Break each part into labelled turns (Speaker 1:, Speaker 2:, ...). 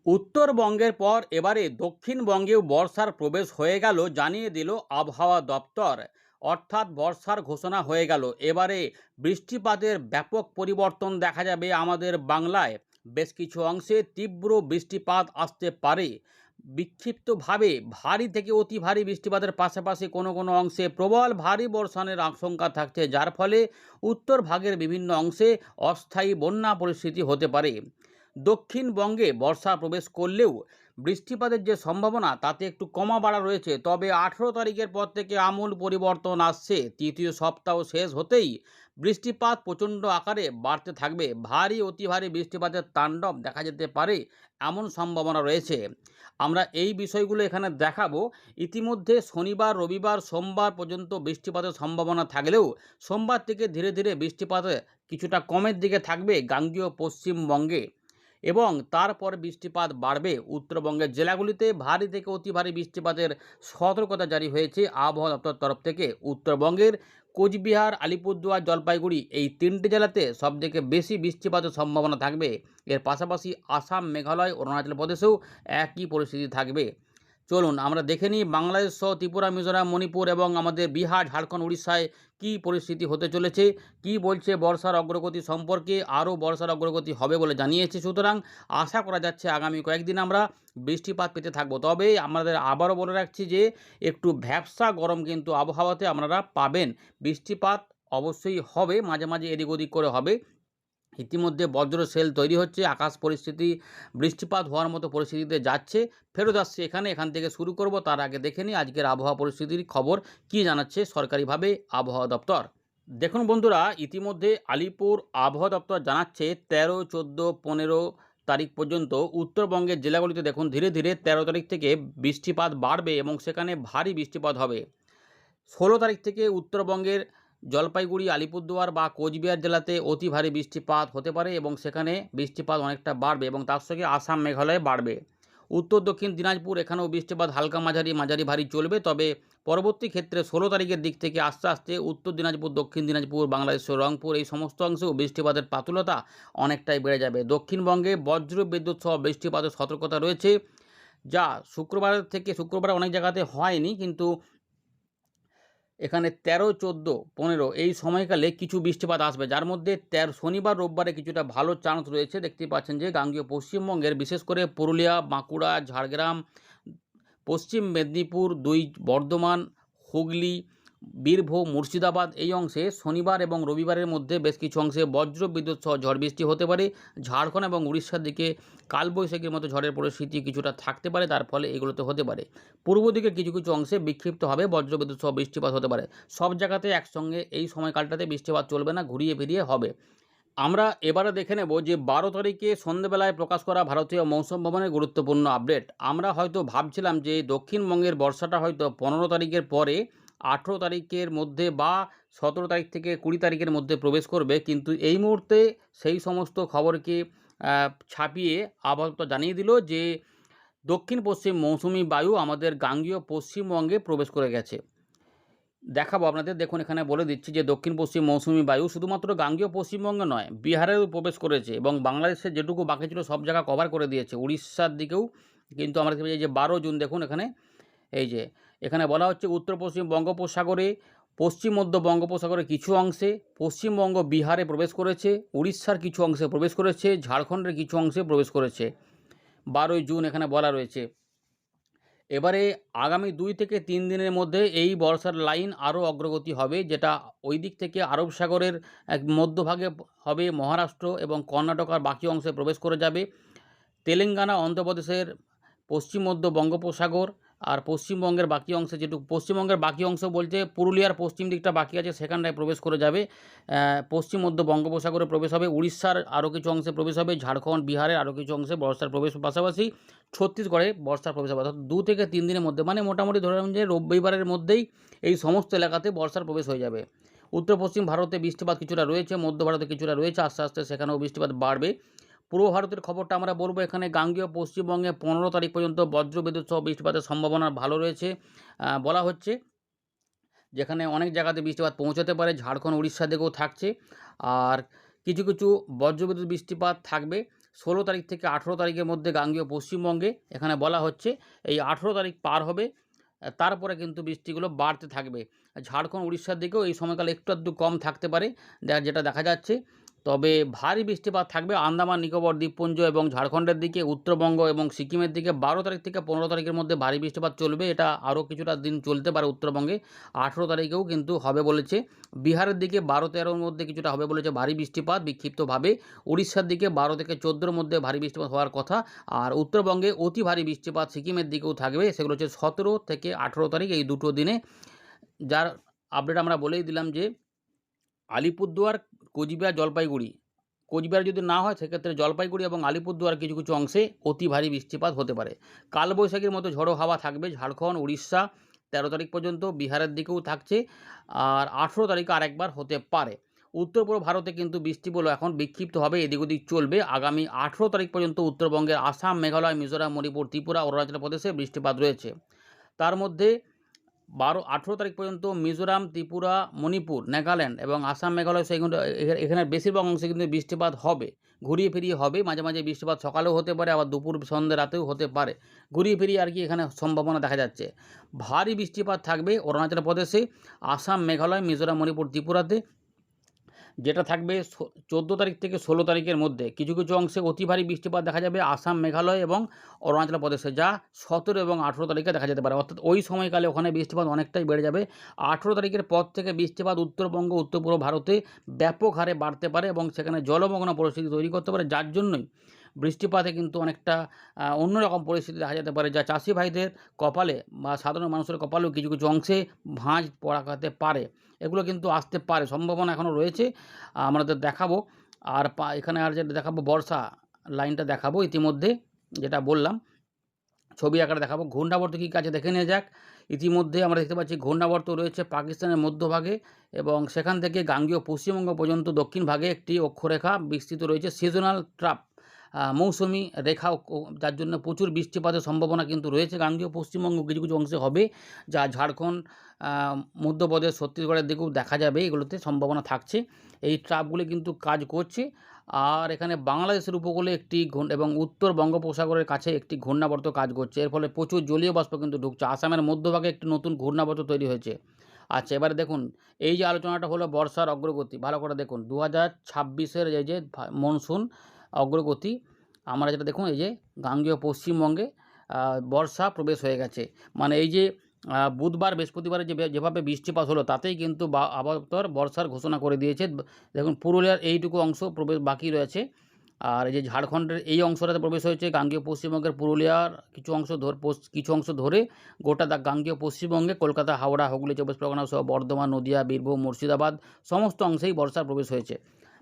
Speaker 1: উত্তরবঙ্গের পর এবারে দক্ষিণবঙ্গেও বর্ষার প্রবেশ হয়ে গেল জানিয়ে দিল আবহাওয়া দপ্তর। অর্থাৎ বর্ষার ঘোষণা হয়ে গেল। এবারে বৃষ্টিপাতের ব্যাপক পরিবর্তন দেখা যাবে আমাদের বাংলায়। বেশ কিছু অংশে তীব্র বৃষ্টিপাত আসতে পারে। বিক্ষিপ্তভাবে ভারী থেকে অতি ভারী বৃষ্টিপাতের পাশাপাশি কোনো কোনো অংশে প্রবল ভারী বর্ষণের আশঙ্কা থাকছে, যার ফলে উত্তর ভাগের বিভিন্ন অংশে অস্থায়ী বন্যা পরিস্থিতি হতে পারে। দক্ষিণবঙ্গে বর্ষা প্রবেশ করলেও বৃষ্টিপাতের যে সম্ভাবনা তাতে একটু কমা বাড়া রয়েছে। তবে 18 তারিখের পর থেকে আমূল পরিবর্তন আসছে। তৃতীয় সপ্তাহ শেষ হতেই বৃষ্টিপাত প্রচণ্ড আকারে বাড়তে থাকবে। ভারী অতি ভারী বৃষ্টিপাতের তাণ্ডব দেখা যেতে পারে এমন সম্ভাবনা রয়েছে। আমরা এই বিষয়গুলো এখানে দেখাবো। ইতিমধ্যে শনিবার, রবিবার, সোমবার পর্যন্ত বৃষ্টিপাতের সম্ভাবনা থাকলেও সোমবার থেকে ধীরে ধীরে বৃষ্টিপাত কিছুটা কমের দিকে থাকবে গাঙ্গেয় পশ্চিমবঙ্গে, এবং তারপর বৃষ্টিপাত বাড়বে। উত্তরবঙ্গের জেলাগুলিতে ভারী থেকে অতি ভারী বৃষ্টিপাতের সতর্কতা জারি হয়েছে আবহাওয়া দপ্তর তরফ থেকে। উত্তরবঙ্গের কোচবিহার, আলিপুরদুয়ার, জলপাইগুড়ি এই তিনটি জেলাতে সবথেকে বেশি বৃষ্টিপাতের সম্ভাবনা থাকবে। এর পাশাপাশি আসাম, মেঘালয়, অরুণাচল প্রদেশেও একই পরিস্থিতি থাকবে। চলুন আমরা দেখে নিই বাংলাদেশ সহ ত্রিপুরা, মিজোরাম, মণিপুর এবং আমাদের বিহার, ঝাড়খণ্ড, উড়িষ্যায় কী পরিস্থিতি হতে চলেছে, কি বলছে বর্ষার অগ্রগতি সম্পর্কে। আরও বর্ষার অগ্রগতি হবে বলে জানিয়েছে। সুতরাং আশা করা যাচ্ছে আগামী কয়েকদিন আমরা বৃষ্টিপাত পেতে থাকবো। তবে আমাদের আবারও বলে রাখছি যে একটু ভ্যাপসা গরম কিন্তু আবহাওয়াতে আপনারা পাবেন। বৃষ্টিপাত অবশ্যই হবে, মাঝে মাঝে এদিক ওদিক করে হবে। ইতিমধ্যে বজ্র সেল তৈরি হচ্ছে, আকাশ পরিস্থিতি বৃষ্টিপাত হওয়ার মতো পরিস্থিতিতে যাচ্ছে, ফেরত আসছে এখান থেকে শুরু করব। তার আগে দেখে নিই আজকের আবহাওয়া পরিস্থিতির খবর কী জানাচ্ছে সরকারিভাবে আবহাওয়া দপ্তর। দেখুন বন্ধুরা, ইতিমধ্যে আলিপুর আবহাওয়া দপ্তর জানাচ্ছে 13, 14, 15 তারিখ পর্যন্ত উত্তরবঙ্গের জেলাগুলিতে দেখুন ধীরে ধীরে 13 তারিখ থেকে বৃষ্টিপাত বাড়বে এবং সেখানে ভারী বৃষ্টিপাত হবে। 16 তারিখ থেকে উত্তরবঙ্গের জলপাইগুড়ি, আলিপুরদুয়ার বা কোচবিহার জেলাতে অতি ভারী বৃষ্টিপাত হতে পারে এবং সেখানে বৃষ্টিপাত অনেকটা বাড়বে এবং তার সঙ্গে আসাম, মেঘালয়ে বাড়বে। উত্তর দক্ষিণ দিনাজপুর এখানেও বৃষ্টিপাত হালকা মাঝারি, মাঝারি ভারী চলবে। তবে পরবর্তী ক্ষেত্রে 16 তারিখের দিক থেকে আস্তে আস্তে উত্তর দিনাজপুর, দক্ষিণ দিনাজপুর, বাংলাদেশের রংপুর এই সমস্ত অংশেও বৃষ্টিপাতের পাতুলতা অনেকটাই বেড়ে যাবে। দক্ষিণবঙ্গে বজ্র বিদ্যুৎ সহ বৃষ্টিপাতের সতর্কতা রয়েছে, যা শুক্রবার অনেক জায়গাতে হয়নি, কিন্তু এখানে 13, 14, 15 এই সময়কালে কিছু বৃষ্টিপাত আসবে, যার মধ্যে শনিবার, রোববারে কিছুটা ভালো চান্স রয়েছে। দেখতেই পাচ্ছেন যে গাঙ্গেয় পশ্চিমবঙ্গের বিশেষ করে পুরুলিয়া, বাঁকুড়া, ঝাড়গ্রাম, পশ্চিম মেদিনীপুর, বর্ধমান, হুগলি, বীরভূম, মুর্শিদাবাদ এই অংশে শনিবার এবং রবিবারের মধ্যে বেশ কিছু অংশে বজ্র বিদ্যুৎ সহ ঝড় বৃষ্টি হতে পারে। ঝাড়খণ্ড এবং উড়িষ্যার দিকে কালবৈশাখীর মতো ঝড়ের পরিস্থিতি কিছুটা থাকতে পারে, তার ফলে এগুলোতে হতে পারে। পূর্ব দিকে কিছু কিছু অংশে বিক্ষিপ্তভাবে বজ্রবিদ্যুৎ সহ বৃষ্টিপাত হতে পারে। সব জায়গাতে একসঙ্গে এই সময়কালটাতে বৃষ্টিপাত চলবে না, ঘুরিয়ে ফিরিয়ে হবে। আমরা এবারে দেখে নেব যে 12 তারিখে সন্ধ্যেবেলায় প্রকাশ করা ভারতীয় মৌসুম ভবনের গুরুত্বপূর্ণ আপডেট। আমরা হয়তো ভাবছিলাম যে দক্ষিণবঙ্গের বর্ষাটা হয়তো 15 তারিখের পরে 18 তারিখের মধ্যে বা 17 তারিখ থেকে 20 তারিখের মধ্যে প্রবেশ করবে, কিন্তু এই মুহূর্তে সেই সমস্ত খবরকে ছাপিয়ে আবহাওয়া জানিয়ে দিল যে দক্ষিণ পশ্চিম মৌসুমি বায়ু আমাদের গাঙ্গেয় পশ্চিমবঙ্গে প্রবেশ করে গেছে। দেখাবো আপনাদের, দেখুন এখানে বলে দিচ্ছি যে দক্ষিণ পশ্চিম মৌসুমি বায়ু শুধুমাত্র গাঙ্গেয় পশ্চিমবঙ্গে নয়, বিহারেও প্রবেশ করেছে এবং বাংলাদেশের যেটুকু বাকি ছিল সব জায়গা কভার করে দিয়েছে, উড়িষ্যার দিকেও। কিন্তু আমরা দেখতে পাচ্ছি যে 12 জুন দেখুন এখানে, এই যে এখানে বলা হচ্ছে উত্তর পশ্চিম বঙ্গোপসাগরে, পশ্চিম মধ্য বঙ্গোপসাগরে কিছু অংশে, পশ্চিমবঙ্গ, বিহারে প্রবেশ করেছে, উড়িষ্যার কিছু অংশে প্রবেশ করেছে, ঝাড়খণ্ডের কিছু অংশে প্রবেশ করেছে। 12 জুন এখানে বলা রয়েছে। এবারে আগামী 2 থেকে 3 দিনের মধ্যে এই বর্ষার লাইন আরও অগ্রগতি হবে, যেটা ওই দিক থেকে আরব সাগরের মধ্যভাগে হবে, মহারাষ্ট্র এবং কর্ণাটকার বাকি অংশে প্রবেশ করে যাবে। তেলেঙ্গানা, অন্ধ্রপ্রদেশের পশ্চিম মধ্য বঙ্গোপসাগর আর পশ্চিমবঙ্গের বাকি অংশে, যেটুকু পশ্চিমবঙ্গের বাকি অংশ বলতে পুরুলিয়ার পশ্চিম দিকটা বাকি আছে, সেখানটায় প্রবেশ করে যাবে। পশ্চিম মধ্য বঙ্গোপসাগরে প্রবেশ হবে, উড়িষ্যার আরও কিছু অংশে প্রবেশ হবে, ঝাড়খণ্ড, বিহারের আরও কিছু অংশে বর্ষার প্রবেশ, পাশাপাশি ছত্তিশগড়ে বর্ষার প্রবেশ হবে। অর্থাৎ 2 থেকে 3 দিনের মধ্যে, মানে মোটামুটি ধরে রাখুন যে রবিবারের মধ্যেই এই সমস্ত এলাকাতে বর্ষার প্রবেশ হয়ে যাবে। উত্তর পশ্চিম ভারতে বৃষ্টিপাত কিছুটা রয়েছে, মধ্য ভারতে কিছুটা রয়েছে, আস্তে আস্তে সেখানেও বৃষ্টিপাত বাড়বে। পূর্ব ভারতের খবরটা আমরা বলবো। এখানে গাঙ্গেয় পশ্চিমবঙ্গে 15 তারিখ পর্যন্ত বজ্রবিদ্যুৎ সহ বৃষ্টিপাতের সম্ভাবনা ভালো রয়েছে বলা হচ্ছে, যেখানে অনেক জায়গাতে বৃষ্টিপাত পৌঁছাতে পারে, ঝাড়খণ্ড, উড়িষ্যা দিকেও থাকছে। আর কিছু কিছু বজ্রবিদ্যুৎ বৃষ্টিপাত থাকবে 16 তারিখ থেকে 18 তারিখের মধ্যে গাঙ্গেয় পশ্চিমবঙ্গে এখানে বলা হচ্ছে এই 18 তারিখ পার হবে, তারপরে কিন্তু বৃষ্টিগুলো বাড়তে থাকবে। ঝাড়খণ্ড, উড়িষ্যার দিকেও এই সময়কালে একটু আধটু কম থাকতে পারে, যেটা দেখা যাচ্ছে। তবে ভারী বৃষ্টিপাত থাকবে আন্দামান নিকোবর দ্বীপপুঞ্জ এবং ঝাড়খণ্ডের দিকে, উত্তরবঙ্গ এবং সিকিমের দিকে 12 তারিখ থেকে 15 তারিখের মধ্যে ভারী বৃষ্টিপাত চলবে। এটা আরও কিছুটা দিন চলতে পারে উত্তরবঙ্গে। 18 তারিখেও কিন্তু হবে বলেছে। বিহারের দিকে 12-13-র মধ্যে কিছুটা হবে বলেছে ভারী বৃষ্টিপাত বিক্ষিপ্তভাবে। উড়িষ্যার দিকে 12 থেকে 14-র মধ্যে ভারী বৃষ্টিপাত হওয়ার কথা। আর উত্তরবঙ্গে অতি ভারী বৃষ্টিপাত সিকিমের দিকেও থাকবে, সেগুলো হচ্ছে 17 থেকে 18 তারিখ এই দুটো দিনে। যার আপডেট আমরা বলেই দিলাম যে আলিপুরদুয়ার, কোচবিহার, জলপাইগুড়ি, কোচবিহার যদি না হয় সেক্ষেত্রে জলপাইগুড়ি এবং আলিপুরদুয়ার কিছু কিছু অংশে অতি ভারী বৃষ্টিপাত হতে পারে। কালবৈশাখীর মতো ঝড়ো হাওয়া থাকবে ঝাড়খণ্ড, উড়িষ্যা 13 তারিখ পর্যন্ত, বিহারের দিকেও থাকছে। আর 18 তারিখে আরেকবার হতে পারে। উত্তর পূর্ব ভারতে কিন্তু বৃষ্টিগুলো এখন বিক্ষিপ্তভাবে এদিক ওদিক চলবে। আগামী 18 তারিখ পর্যন্ত উত্তরবঙ্গের আসাম, মেঘালয়, মিজোরাম, মণিপুর, ত্রিপুরা, অরুণাচল প্রদেশে বৃষ্টিপাত রয়েছে। তার মধ্যে 18 তারিখ পর্যন্ত মিজোরাম, ত্রিপুরা, মণিপুর, নাগাল্যান্ড এবং আসাম, মেঘালয় সেইগুলো এখানে বেশিরভাগ অংশে কিন্তু বৃষ্টিপাত হবে, ঘুরিয়ে ফিরিয়ে হবে। মাঝে মাঝে বৃষ্টিপাত সকালেও হতে পারে, আবার দুপুর সন্ধ্যে রাতেও হতে পারে, ঘুরিয়ে ফিরিয়ে আর কি এখানে সম্ভাবনা দেখা যাচ্ছে। ভারী বৃষ্টিপাত থাকবে অরুণাচল প্রদেশে, আসাম, মেঘালয়, মিজোরাম, মণিপুর, ত্রিপুরাতে, যেটা থাকবে 14 তারিখ থেকে 16 তারিখের মধ্যে। কিছু কিছু অংশে অতি ভারী বৃষ্টিপাত দেখা যাবে আসাম, মেঘালয় এবং অরুণাচল প্রদেশে, যা 17 এবং 18 তারিখে দেখা যেতে পারে। অর্থাৎ ওই সময়কালে ওখানে বৃষ্টিপাত অনেকটাই বেড়ে যাবে। 18 তারিখের পর থেকে বৃষ্টিপাত উত্তরবঙ্গ, উত্তর পূর্ব ভারতে ব্যাপক হারে বাড়তে পারে এবং সেখানে জলমগ্ন পরিস্থিতি তৈরি করতে পারে। যার জন্যই বৃষ্টিপাতে কিন্তু অনেকটা অন্যরকম পরিস্থিতি দেখা যেতে পারে, যা চাষি ভাইদের কপালে বা সাধারণ মানুষের কপালেও কিছু কিছু অংশে ভাঁজ পড়াতে পারে। এগুলো কিন্তু আসতে পারে, সম্ভাবনা এখনও রয়েছে, আমাদের দেখাবো। আর এখানে আর যেটা দেখাবো বর্ষা লাইনটা দেখাবো ইতিমধ্যে, যেটা বললাম ছবি আকারে দেখাবো। ঘূর্ণাবর্ত কী কাছে দেখে নিয়ে যাক। ইতিমধ্যে আমরা দেখতে পাচ্ছি ঘূর্ণাবর্ত রয়েছে পাকিস্তানের মধ্যভাগে এবং সেখান থেকে গাঙ্গেয় পশ্চিমবঙ্গ পর্যন্ত দক্ষিণ ভাগে একটি অক্ষরেখা বিস্তৃত রয়েছে, সিজনাল ট্রাপ, মৌসুমি রেখা, যার জন্য প্রচুর বৃষ্টিপাতের সম্ভাবনা কিন্তু রয়েছে। গাঙ্গেয় পশ্চিমবঙ্গ কিছু কিছু অংশে হবে, যা ঝাড়খণ্ড, মধ্যপ্রদেশ, ছত্তিশগড়ের দিকেও দেখা যাবে, এগুলোতে সম্ভাবনা থাকছে। এই ট্রাপগুলি কিন্তু কাজ করছে। আর এখানে বাংলাদেশের উপকূলে একটি এবং উত্তর বঙ্গোপসাগরের কাছে একটি ঘূর্ণাবর্ত কাজ করছে। এর ফলে প্রচুর জলীয় বাষ্প কিন্তু ঢুকছে। আসামের মধ্যভাগে একটি নতুন ঘূর্ণাবর্ত তৈরি হয়েছে। আচ্ছা, এবারে দেখুন এই যে আলোচনাটা হলো বর্ষার অগ্রগতি, ভালো করে দেখুন 2026-এর এই যে মনসুন অগ্রগতি, আমরা যেটা দেখুন এই যে গাঙ্গেয় পশ্চিমবঙ্গে বর্ষা প্রবেশ হয়ে গেছে। মানে এই যে বুধবার, বৃহস্পতিবারে যেভাবে বৃষ্টিপাত হলো তাতেই কিন্তু আবহাওয়া দপ্তর বর্ষার ঘোষণা করে দিয়েছে। দেখুন পুরুলিয়ার এইটুকু অংশ প্রবেশ বাকি রয়েছে। আর এই যে ঝাড়খণ্ডের এই অংশটাতে প্রবেশ হয়েছে, গাঙ্গেয় পশ্চিমবঙ্গের পুরুলিয়ার কিছু অংশ ধরে গোটা গাঙ্গেয় পশ্চিমবঙ্গে কলকাতা, হাওড়া, হুগলি, 24 পরগনা সহ বর্ধমান, নদিয়া, বীরভূম, মুর্শিদাবাদ সমস্ত অংশেই বর্ষার প্রবেশ হয়েছে।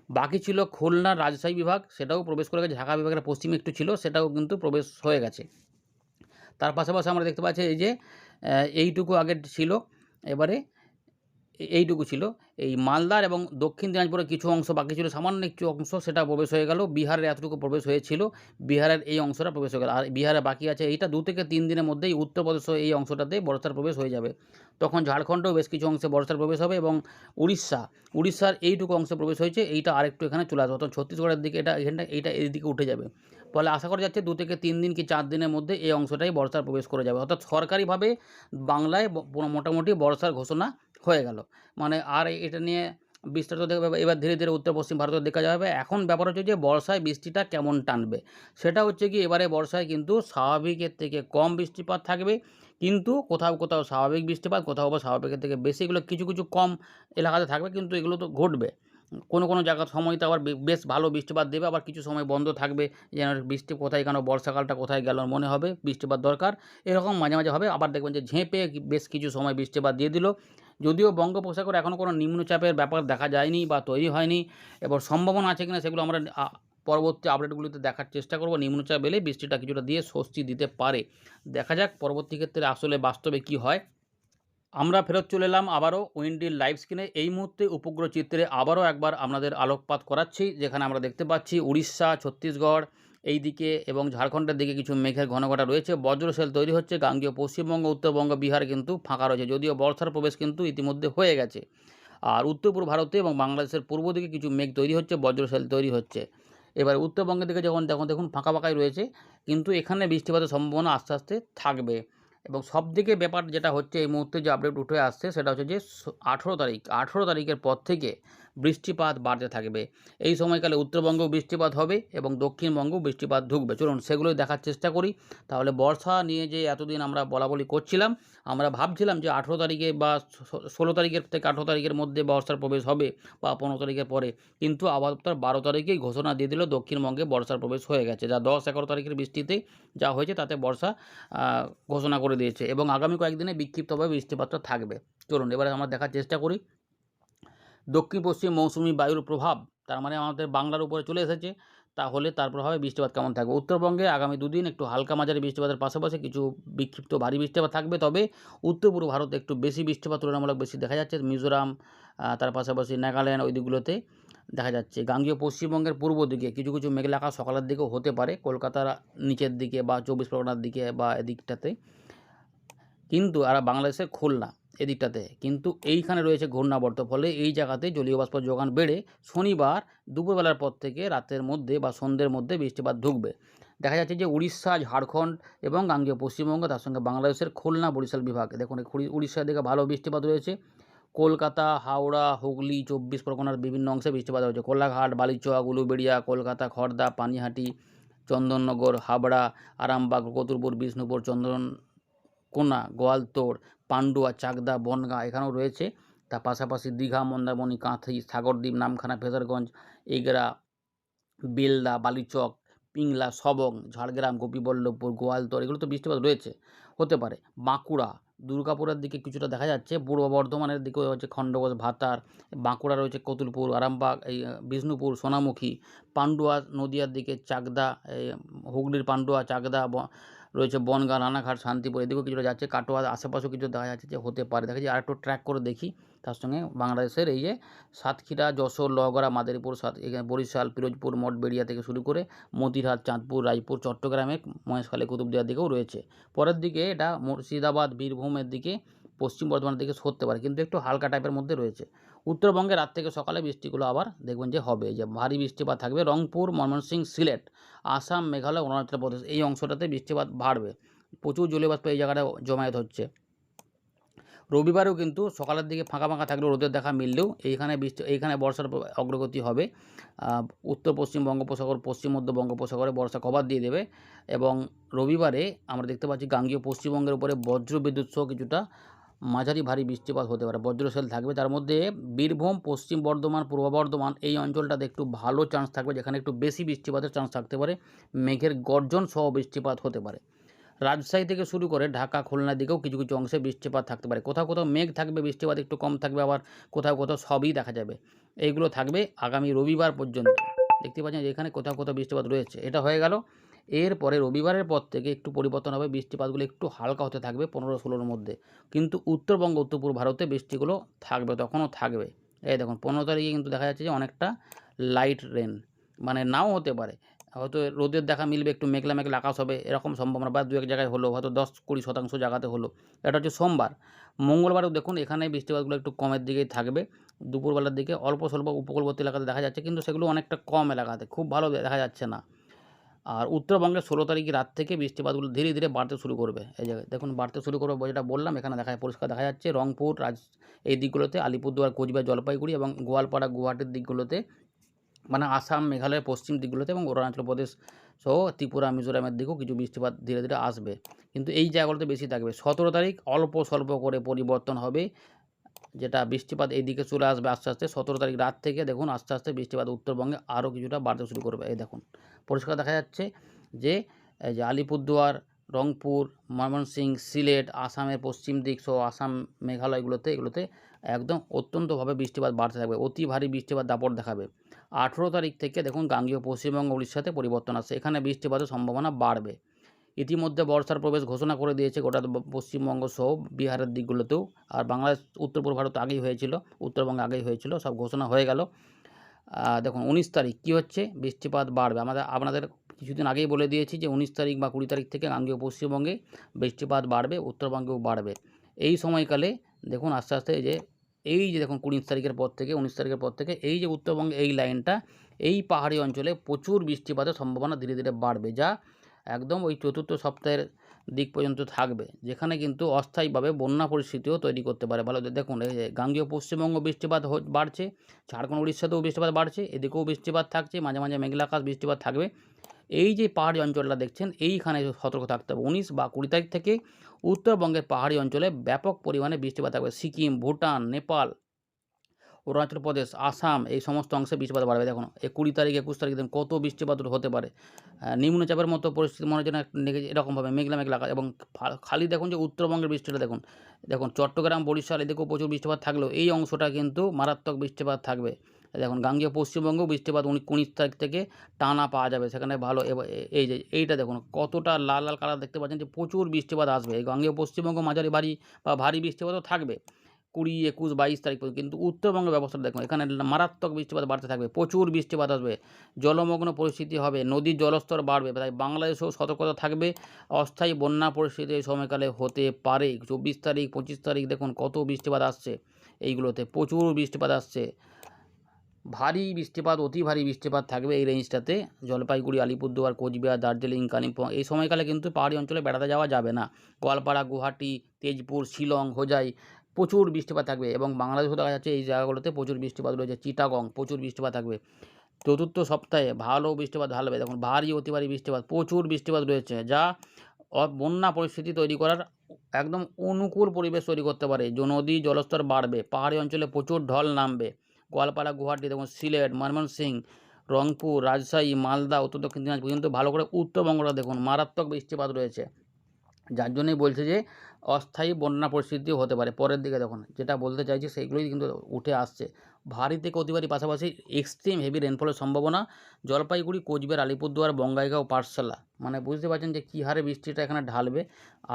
Speaker 1: বাকি ছিল খুলনা, রাজশাহী বিভাগ, সেটাও প্রবেশ করে গেছে। ঢাকা বিভাগের পশ্চিমে একটু ছিল, সেটাও কিন্তু প্রবেশ হয়ে গেছে। তার পাশাপাশি আমরা দেখতে পাচ্ছি এই যে এইটুকু আগে ছিল, এবারে এইটুকু ছিল। এই মালদার এবং দক্ষিণ দিনাজপুরের কিছু অংশ বাকি ছিল, সামান্য কিছু অংশ সেটা প্রবেশ হয়ে গেল। বিহারের এতটুকু প্রবেশ হয়েছিল, বিহারের এই অংশটা প্রবেশ হয়ে গেল। আর বিহারে বাকি আছে এইটা 2 থেকে 3 দিনের মধ্যেই উত্তরপ্রদেশ এই অংশটাতে বর্ষার প্রবেশ হয়ে যাবে। তখন ঝাড়খণ্ডেও বেশ কিছু অংশে বর্ষার প্রবেশ হবে এবং উড়িষ্যার এইটুকু অংশে প্রবেশ হয়েছে, এইটা আরেকটু এখানে চলে আসবে। অর্থাৎ ছত্তিশগড়ের দিকে এইটা এইদিকে উঠে যাবে। ফলে আশা করা যাচ্ছে 2 থেকে 3 দিন কি 4 দিনের মধ্যে এই অংশটাই বর্ষার প্রবেশ করে যাবে। অর্থাৎ সরকারিভাবে বাংলায় মোটামুটি বর্ষার ঘোষণা হয়ে গেল। মানে আর এটা নিয়ে বিস্তারিত এবার ধীরে ধীরে উত্তর পশ্চিম ভারতে দেখা যাবে। এখন ব্যাপার হচ্ছে যে বর্ষায় বৃষ্টিটা কেমন টানবে, সেটা হচ্ছে কি এবারে বর্ষায় কিন্তু স্বাভাবিকের থেকে কম বৃষ্টিপাত থাকবে, কিন্তু কোথাও কোথাও স্বাভাবিক বৃষ্টিপাত, কোথাও বা স্বাভাবিকের থেকে বেশি, এগুলো কিছু কিছু কম এলাকাতে থাকবে, কিন্তু এগুলো তো ঘটবে। কোনো কোনো জায়গার সময়তে আবার বেশ ভালো বৃষ্টিপাত দেবে, আবার কিছু সময় বন্ধ থাকবে, যেন বৃষ্টি কোথায় কেন বর্ষাকালটা কোথায় গেল মনে হবে, বৃষ্টিপাত দরকার, এরকম মাঝে মাঝে হবে। আবার দেখবেন যে ঝেঁপে বেশ কিছু সময় বৃষ্টিপাত দিয়ে দিল। যদিও বঙ্গোপসাগরে এখনও কোনো নিম্নচাপের ব্যাপার দেখা যায়নি বা তৈরি হয়নি, এবার সম্ভাবনা আছে কিনা সেগুলো আমরা পরবর্তী আপডেটগুলিতে দেখার চেষ্টা করব। নিম্নচাপ এলে বৃষ্টিটা কিছুটা দিয়ে স্বস্তি দিতে পারে, দেখা যাক পরবর্তী ক্ষেত্রে আসলে বাস্তবে কি হয়। আমরা ফেরত চলে এলাম আবারও উইন্ডির লাইভ স্ক্রিনে। এই মুহূর্তে উপগ্রহ চিত্রে আবারও একবার আপনাদের আলোকপাত করাচ্ছি, যেখানে আমরা দেখতে পাচ্ছি উড়িষ্যা, ছত্তিশগড় এই দিকে এবং ঝাড়খণ্ডের দিকে কিছু মেঘের ঘনঘটা রয়েছে, বজ্রশেল তৈরি হচ্ছে। গাঙ্গেয় পশ্চিমবঙ্গ, উত্তরবঙ্গ, বিহার কিন্তু ফাঁকা রয়েছে, যদিও বর্ষার প্রবেশ কিন্তু ইতিমধ্যে হয়ে গেছে। আর উত্তর পূর্ব ভারতে এবং বাংলাদেশের পূর্ব দিকে কিছু মেঘ তৈরি হচ্ছে, বজ্রশেল তৈরি হচ্ছে। এবার উত্তরবঙ্গের দিকে যখন দেখুন ফাঁকা ফাঁকাই রয়েছে, কিন্তু এখানে বৃষ্টিপাতের সম্ভাবনা আস্তে আস্তে থাকবে। এবং সবথেকে ব্যাপার যেটা হচ্ছে এই মুহূর্তে যে আপডেট উঠে আসছে সেটা হচ্ছে যে 18 তারিখের পর থেকে বৃষ্টিপাত বাড়তে থাকবে। এই সময়কালে উত্তরবঙ্গেও বৃষ্টিপাত হবে এবং দক্ষিণবঙ্গেও বৃষ্টিপাত ঢুকবে। চলুন সেগুলোই দেখার চেষ্টা করি। তাহলে বর্ষা নিয়ে যে এতদিন আমরা বলাবলি করছিলাম, আমরা ভাবছিলাম যে 18 তারিখে বা 16 তারিখের থেকে 18 তারিখের মধ্যে বর্ষার প্রবেশ হবে বা 15 তারিখের পরে, কিন্তু আবার 12 তারিখেই ঘোষণা দিয়ে দিল দক্ষিণবঙ্গে বর্ষার প্রবেশ হয়ে গেছে। যা 10-11 তারিখের বৃষ্টিতে যা হয়েছে তাতে বর্ষা ঘোষণা করে দিয়েছে এবং আগামী কয়েকদিনে বিক্ষিপ্তভাবে বৃষ্টিপাতটা থাকবে। চলুন এবারে আমরা দেখার চেষ্টা করি দক্ষিণ পশ্চিম মৌসুমি বায়ুর প্রভাব, তার মানে আমাদের বাংলার উপরে চলে এসেছে, তাহলে তার প্রভাবে বৃষ্টিপাত কেমন থাকবে। উত্তরবঙ্গে আগামী দুদিন একটু হালকা মাঝারি বৃষ্টিপাতের পাশাপাশি কিছু বিক্ষিপ্ত ভারী বৃষ্টিপাত থাকবে, তবে উত্তর পূর্ব ভারতে একটু বেশি বৃষ্টিপাত তুলনামূলক বেশি দেখা যাচ্ছে। মিজোরাম, তার পাশাপাশি নাগাল্যান্ড, ওই দিকগুলোতে দেখা যাচ্ছে। গাঙ্গেয় পশ্চিমবঙ্গের পূর্ব দিকে কিছু কিছু মেঘলা আকাশ সকালের দিকেও হতে পারে, কলকাতার নিচের দিকে বা 24 পরগনার দিকে বা এদিকটাতে, কিন্তু আর বাংলাদেশের খুলনা এদিকটাতে কিন্তু এইখানে রয়েছে ঘূর্ণাবর্ত, ফলে এই জায়গাতে জলীয় বাষ্প যোগান বেড়ে শনিবার দুপুরবেলার পর থেকে রাতের মধ্যে বা সন্ধ্যের মধ্যে বৃষ্টিপাত ঢুকবে। দেখা যাচ্ছে যে উড়িষ্যা, ঝাড়খণ্ড এবং গাঙ্গেয় পশ্চিমবঙ্গ, তার সঙ্গে বাংলাদেশের খুলনা, বরিশাল বিভাগ, দেখুন উড়িষ্যার দিকে ভালো বৃষ্টিপাত রয়েছে। কলকাতা, হাওড়া, হুগলি, 24 পরগনার বিভিন্ন অংশে বৃষ্টিপাত হয়েছে। কোলাঘাট, বালিচক, উলুবেড়িয়া, কলকাতা, খড়দা, পানিহাটি, চন্দননগর, হাবড়া, আরামবাগ, কতুলপুর, বিষ্ণুপুর, কোনা, গোয়ালতোড়, পান্ডুয়া, চাকদা, বনগাঁ এখানেও রয়েছে। তার পাশাপাশি দীঘা, মন্দারমণি, কাঁথি, সাগরদ্বীপ, নামখানা, ফ্রেজারগঞ্জ, এগরা, বেলদা, বালিচক, পিংলা, সবং, ঝাড়গ্রাম, গোপীবল্লভপুর, গোয়ালতোড় এগুলো তো বৃষ্টিপাত রয়েছে, হতে পারে। বাঁকুড়া, দুর্গাপুরের দিকে কিছুটা দেখা যাচ্ছে। পূর্ব বর্ধমানের দিকেও হচ্ছে খণ্ডঘোষ, ভাতার, বাঁকুড়া রয়েছে কতুলপুর, আরামবাগ, এই বিষ্ণুপুর, সোনামুখী, পান্ডুয়া নদিয়ার দিকে, চাকদা, এই হুগলির পান্ডুয়া, চাকদা রয়েছে, বনগাঁ, রানাঘাট, শান্তিপুর এদিকেও কিছুটা যাচ্ছে। কাটোয়ার আশেপাশেও কিছু দেখা যাচ্ছে যে হতে পারে। দেখা যাচ্ছে আরেকটু ট্র্যাক করে দেখি তার সঙ্গে বাংলাদেশের এই যে সাতক্ষীরা, যশোর, লোহাগড়া, মাদারীপুর, এখানে বরিশাল, পিরোজপুর, মঠবেড়িয়া থেকে শুরু করে মতিরহাট, চাঁদপুর, রায়পুর, চট্টগ্রামে, মহেশখালী, কুতুবদিয়ার দিকেও রয়েছে। পরের দিকে এটা মুর্শিদাবাদ, বীরভূমের দিকে, পশ্চিম বর্ধমানের দিকে সরতে পারে, কিন্তু একটু হালকা টাইপের মধ্যে রয়েছে। উত্তরবঙ্গে রাত থেকে সকালে বৃষ্টিগুলো আবার দেখবেন যে হবে, যে ভারী বৃষ্টিপাত থাকবে। রংপুর, ময়মনসিংহ, সিলেট, আসাম, মেঘালয়, অরুণাচল প্রদেশ এই অংশটাতে বৃষ্টিপাত বাড়বে। প্রচুর জলীয় বাষ্প এই জায়গাটা জমায়েত হচ্ছে। রবিবারেও কিন্তু সকালের দিকে ফাঁকা ফাঁকা থাকলেও রোদের দেখা মিললেও এইখানে বর্ষার অগ্রগতি হবে। উত্তর পশ্চিম বঙ্গোপসাগর, পশ্চিম মধ্য বঙ্গোপসাগরে বর্ষা কভার দিয়ে দেবে এবং রবিবারে আমরা দেখতে পাচ্ছি গাঙ্গেয় পশ্চিমবঙ্গের উপরে বজ্রবিদ্যুৎ সহ কিছুটা মাঝারি ভারী বৃষ্টিপাত হতে পারে, বজ্রশেল থাকবে। তার মধ্যে বীরভূম, পশ্চিম বর্ধমান, পূর্ব বর্ধমান এই অঞ্চলটাতে একটু ভালো চান্স থাকবে, যেখানে একটু বেশি বৃষ্টিপাতের চান্স থাকতে পারে, মেঘের গর্জন সহ বৃষ্টিপাত হতে পারে। রাজশাহী থেকে শুরু করে ঢাকা, খুলনার দিকেও কিছু কিছু অংশে বৃষ্টিপাত থাকতে পারে। কোথাও কোথাও মেঘ থাকবে, বৃষ্টিপাত একটু কম থাকবে, আবার কোথাও কোথাও সবই দেখা যাবে। এইগুলো থাকবে আগামী রবিবার পর্যন্ত। দেখতে পাচ্ছেন যে এখানে কোথাও কোথাও বৃষ্টিপাত রয়েছে। এটা হয়ে গেল। এরপরে রবিবারের পর থেকে একটু পরিবর্তন হবে, বৃষ্টিপাতগুলো একটু হালকা হতে থাকবে 15-16-র মধ্যে, কিন্তু উত্তরবঙ্গ, উত্তর পূর্ব ভারতে বৃষ্টিগুলো থাকবে, তখনও থাকবে। এই দেখুন 15 তারিখে কিন্তু দেখা যাচ্ছে যে অনেকটা লাইট রেন, মানে নাও হতে পারে, হয়তো রোদের দেখা মিলবে, একটু মেঘলা মেঘলা আকাশ হবে এরকম সম্ভাবনা, বা দু এক জায়গায় হলো, হয়তো 10-20% জায়গাতে হলো। এটা হচ্ছে সোমবার। মঙ্গলবারেও দেখুন এখানে বৃষ্টিপাতগুলো একটু কমের দিকেই থাকবে। দুপুরবেলার দিকে অল্প স্বল্প উপকূলবর্তী এলাকাতে দেখা যাচ্ছে, কিন্তু সেগুলো অনেকটা কম এলাকাতে, খুব ভালো দেখা যাচ্ছে না। আর উত্তরবঙ্গে 16 তারিখে রাত থেকে বৃষ্টিপাতগুলো ধীরে ধীরে বাড়তে শুরু করবে। এই জায়গায় দেখুন বাড়তে শুরু করবে, যেটা বললাম এখানে পরিষ্কার দেখা যাচ্ছে। রংপুর, এই দিকগুলোতে, আলিপুরদুয়ার, কোচবিহার, জলপাইগুড়ি এবং গোয়ালপাড়া, গুয়াহাটির দিকগুলোতে, মানে আসাম, মেঘালয়ের পশ্চিম দিকগুলোতে এবং অরুণাচল প্রদেশ সহ ত্রিপুরা, মিজোরামের দিকেও কিছু বৃষ্টিপাত ধীরে ধীরে আসবে, কিন্তু এই জায়গাগুলোতে বেশি থাকবে। 17 তারিখ অল্প স্বল্প করে পরিবর্তন হবে, যেটা বৃষ্টিপাত এই দিকে চলে আসবে আস্তে আস্তে। 17 তারিখ রাত থেকে দেখুন আস্তে আস্তে বৃষ্টিপাত উত্তরবঙ্গে আরও কিছুটা বাড়তে শুরু করবে। এই দেখুন পরিষ্কার দেখা যাচ্ছে যে এই যে আলিপুরদুয়ার, রংপুর, ময়মনসিংহ, সিলেট, আসামের পশ্চিম দিক সহ আসাম, মেঘালয়গুলোতে এগুলোতে একদম অত্যন্তভাবে বৃষ্টিপাত বাড়তে থাকবে, অতি ভারী বৃষ্টিপাত দাপট দেখাবে। 18 তারিখ থেকে দেখুন গাঙ্গেয় পশ্চিমবঙ্গ, উড়িষ্যাতে পরিবর্তন আসছে, এখানে বৃষ্টিপাতের সম্ভাবনা বাড়বে। ইতিমধ্যে বর্ষার প্রবেশ ঘোষণা করে দিয়েছে গোটা পশ্চিমবঙ্গ সহ বিহারের দিকগুলোতেও, আর বাংলাদেশ, উত্তর পূর্ব ভারত আগেই হয়েছিল, উত্তরবঙ্গে আগেই হয়েছিল, সব ঘোষণা হয়ে গেল। দেখুন 19 তারিখ কী হচ্ছে, বৃষ্টিপাত বাড়বে। আপনাদের কিছুদিন আগেই বলে দিয়েছি যে 19 তারিখ বা 20 তারিখ থেকে গাঙ্গেয় পশ্চিমবঙ্গে বৃষ্টিপাত বাড়বে, উত্তরবঙ্গেও বাড়বে। এই সময়কালে দেখুন আস্তে আস্তে এই যে এই যে দেখুন 19 তারিখের পর থেকে 19 তারিখের পর থেকে এই যে উত্তরবঙ্গে এই লাইনটা, এই পাহাড়ি অঞ্চলে প্রচুর বৃষ্টিপাতের সম্ভাবনা ধীরে ধীরে বাড়বে, যা একদম ওই চতুর্থ সপ্তাহের দিক পর্যন্ত থাকবে, যেখানে কিন্তু অস্থায়ীভাবে বন্যা পরিস্থিতিও তৈরি করতে পারে। ভালো দেখুন, এই যে গাঙ্গেয় পশ্চিমবঙ্গ বৃষ্টিপাত বাড়ছে, ঝাড়খণ্ড উড়িষ্যাতেও বৃষ্টিপাত বাড়ছে, এদিকেও বৃষ্টিপাত থাকছে, মাঝে মাঝে মেঘলা আকাশ, বৃষ্টিপাত থাকবে। এই যে পাহাড়ি অঞ্চলটা দেখছেন, এইখানে সতর্ক থাকতে হবে। 19 বা 20 তারিখ থেকে উত্তরবঙ্গের পাহাড়ি অঞ্চলে ব্যাপক পরিমাণে বৃষ্টিপাত থাকবে। সিকিম, ভুটান, নেপাল, অরুণাচল প্রদেশ, আসাম এই সমস্ত অংশে বৃষ্টিপাত বাড়বে। দেখুন এই 20 তারিখ 21 তারিখ দেখুন কত বৃষ্টিপাত হতে পারে। নিম্নচাপের মতো পরিস্থিতি মনে হচ্ছে না, এরকমভাবে মেঘলা মেঘলা আকাশ, এবং খালি দেখুন যে উত্তরবঙ্গের বৃষ্টিটা দেখুন, দেখুন চট্টগ্রাম, বরিশাল এদিকেও প্রচুর বৃষ্টিপাত থাকলেও এই অংশটা কিন্তু মারাত্মক বৃষ্টিপাত থাকবে। দেখুন গাঙ্গেয় পশ্চিমবঙ্গেও বৃষ্টিপাত 19 তারিখ থেকে টানা পাওয়া যাবে, সেখানে ভালো। এই যে এইটা দেখুন কতটা লাল লাল কালার দেখতে পাচ্ছেন, যে প্রচুর বৃষ্টিপাত আসবে। এই গাঙ্গেয় পশ্চিমবঙ্গ মাঝারি ভারী বা ভারী বৃষ্টিপাতও থাকবে 20, 21, 22 তারিখ পর্যন্ত। কিন্তু উত্তরবঙ্গের ব্যবস্থাটা দেখুন, এখানে মারাত্মক বৃষ্টিপাত বাড়তে থাকবে, প্রচুর বৃষ্টিপাত আসবে, জলমগ্ন পরিস্থিতি হবে, নদীর জলস্তর বাড়বে, তাই বাংলাদেশেও সতর্কতা থাকবে। অস্থায়ী বন্যা পরিস্থিতি এই সময়কালে হতে পারে। 24 তারিখ 25 তারিখ দেখুন কত বৃষ্টিপাত আসছে, এইগুলোতে প্রচুর বৃষ্টিপাত আসছে, ভারী বৃষ্টিপাত, অতি ভারী বৃষ্টিপাত থাকবে এই রেঞ্জটাতে। জলপাইগুড়ি, আলিপুরদুয়ার, কোচবিহার, দার্জিলিং, কালিম্পং এই সময়কালে কিন্তু পাহাড়ি অঞ্চলে বেড়াতে যাওয়া যাবে না। গোয়ালপাড়া, গুয়াহাটি, তেজপুর, শিলং, হোজাই প্রচুর বৃষ্টিপাত থাকবে, এবং বাংলাদেশেও দেখা যাচ্ছে এই জায়গাগুলোতে প্রচুর বৃষ্টিপাত রয়েছে। চিটাগং প্রচুর বৃষ্টিপাত থাকবে। চতুর্থ সপ্তাহে ভালো বৃষ্টিপাত ঢালবে, দেখুন ভারী অতি ভারী বৃষ্টিপাত, প্রচুর বৃষ্টিপাত রয়েছে, যা বন্যা পরিস্থিতি তৈরি করার একদম অনুকূল পরিবেশ তৈরি করতে পারে। নদী জলস্তর বাড়বে, পাহাড়ি অঞ্চলে প্রচুর ঢল নামবে। গোয়ালপাড়া, গুয়াহাটি দেখুন, সিলেট, ময়মনসিংহ, রংপুর, রাজশাহী, মালদা, উত্তর দক্ষিণ দিনাজপুর, কিন্তু ভালো করে উত্তরবঙ্গটা দেখুন মারাত্মক বৃষ্টিপাত রয়েছে, যার জন্যই বলছে যে অস্থায়ী বন্যা পরিস্থিতিও হতে পারে। পরের দিকে দেখুন যেটা বলতে চাইছি সেইগুলোই কিন্তু উঠে আসছে। ভারী থেকে অতি ভারী, পাশাপাশি এক্সট্রিম হেভি রেনফলের সম্ভাবনা জলপাইগুড়ি, কোচবিহার, আলিপুরদুয়ার, বঙ্গাইগাঁও, পাঠশালা, মানে বুঝতে পারছেন যে কী হারে বৃষ্টিটা এখানে ঢালবে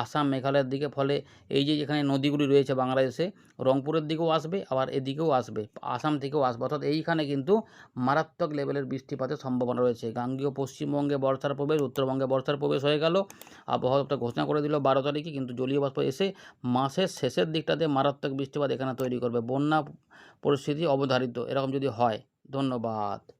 Speaker 1: আসাম, মেঘালয়ের দিকে। ফলে এই যে এখানে নদীগুলি রয়েছে বাংলাদেশে, রংপুরের দিকেও আসবে, আবার এদিকেও আসবে, আসাম থেকেও আসবে, অর্থাৎ এইখানে কিন্তু মারাত্মক লেভেলের বৃষ্টিপাতের সম্ভাবনা রয়েছে। গাঙ্গেয় পশ্চিমবঙ্গে বর্ষার প্রবেশ, উত্তরবঙ্গে বর্ষার প্রবেশ হয়ে গেল। আবহাওয়া দপ্তর ঘোষণা করে দিল 12 তারিখে, কিন্তু জলীয় বাষ্প এসে মাসের শেষের দিকটাতে মারাত্মক বৃষ্টিপাত এখানে তৈরি করবে। বন্যা পরিস্থিতি অবধারিত, এরকম যদি হয়। ধন্যবাদ।